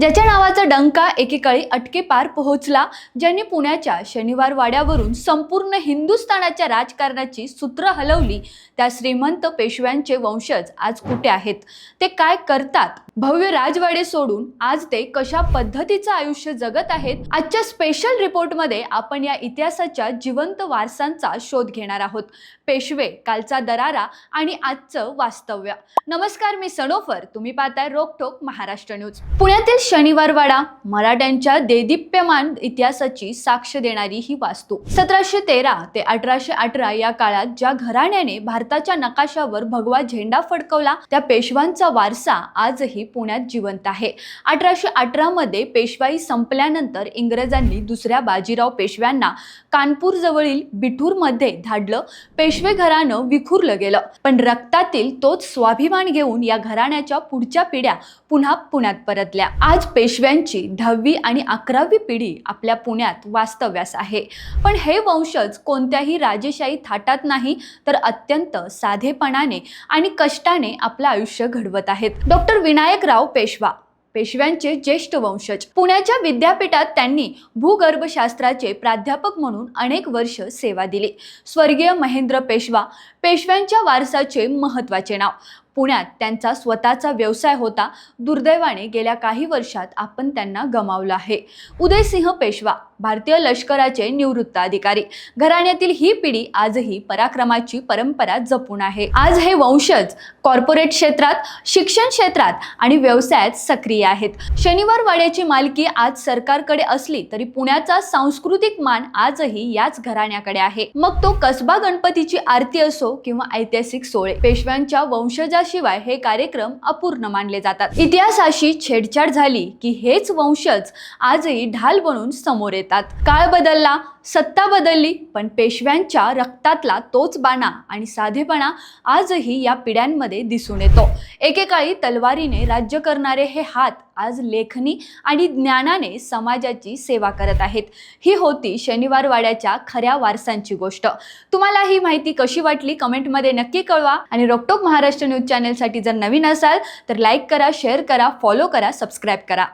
ज्याच्या नावाचा डंका एकेकाळी अटकेपार पोहोचला, ज्यांनी पुण्याच्या शनिवार वाड्यावरून संपूर्ण हिंदुस्थानाच्या राजकारणाची सूत्र हलवली, त्या श्रीमंत पेशव्यांचे वंशज आज कुठे आहेत, ते काय करतात, भव्य राजवाडे सोडून आज ते कशा पद्धतीचं आयुष्य जगत आहेत, आजच्या स्पेशल रिपोर्टमध्ये आपण या इतिहासाच्या जिवंत वारसांचा शोध घेणार आहोत. पेशवे, कालचा दरारा आणि आजचं वास्तव्य. नमस्कार, मी सनोफर, तुम्ही पाहताय रोकठोक महाराष्ट्र न्यूज. पुण्यातील शनिवारवाडा मराठ्यांच्या देदीप्यमान इतिहासाची साक्ष देणारी ही वास्तू. 1713 ते 1818 या काळात ज्या घराण्याने भारताच्या नकाशावर भगवा झेंडा फडकवला, त्या पेशवांचा वारसा आजही पुण्यात जिवंत आहे. 1818 मध्ये पेशवाई संपल्यानंतर इंग्रजांनी दुसऱ्या बाजीराव पेशव्यांना कानपूर जवळील बिठूर मध्ये धाडलं. पेशवे घराणं विखुरलं गेलं, पण रक्तातील तोच स्वाभिमान घेऊन या घराण्याच्या पुढच्या पिढ्या पुन्हा पुण्यात परतल्या. आज पेशव्यांची 10वी आणि 11वी पिढी आपल्या पुण्यात वास्तव्यास आहे. पण हे वंशज कोणत्याही राजेशाही थाटात नाही, तर अत्यंत साधेपणाने आणि कष्टाने आपलं आयुष्य घडवत आहेत. डॉक्टर विनायकराव पेशवा, पेशव्यांचे ज्येष्ठ वंशज. पुण्याच्या विद्यापीठात त्यांनी भूगर्भशास्त्राचे प्राध्यापक म्हणून अनेक वर्ष सेवा दिली. स्वर्गीय महेंद्र पेशवा, पेशव्यांच्या वारसाचे महत्त्वाचे नाव. पुण्यात त्यांचा स्वतःचा व्यवसाय होता. दुर्दैवाने गेल्या काही वर्षात आपण त्यांना गमावलं आहे. उदयसिंह पेशवा, भारतीय लष्कराचे निवृत्त अधिकारी. घराण्यातील ही पिढी आजही पराक्रमाची परंपरा जपून आहे. आज हे वंशज कॉर्पोरेट क्षेत्रात, शिक्षण क्षेत्रात आणि व्यवसायात सक्रिय आहेत. शनिवार वाड्याची मालकी आज सरकारकडे असली तरी पुण्याचा सांस्कृतिक मान आजही याच घराण्याकडे आहे. मग तो कसबा गणपतीची आरती असो किंवा ऐतिहासिक सोहळे, पेशव्यांच्या वंशजाशिवाय हे कार्यक्रम अपूर्ण मानले जातात. इतिहासाशी छेडछाड झाली की हेच वंशज आजही ढाल बनून समोर येतात. काळ बदलला, सत्ता बदलली, पण पेशव्यांच्या रक्तातला तोच बाणा आणि साधेपणा आजही या पिढ्यांमध्ये दिसून येतो. एकेकाळी तलवारीने राज्य करणारे हे हात आज लेखणी आणि ज्ञानाने समाजाची सेवा करत आहेत. ही होती शनिवार वाड्याच्या खऱ्या वारसांची गोष्ट. तुम्हाला ही माहिती कशी वाटली कमेंटमध्ये नक्की कळवा. आणि रोकटोक महाराष्ट्र न्यूज चॅनलसाठी जर नवीन असाल तर लाईक करा, शेअर करा, फॉलो करा, सबस्क्राईब करा.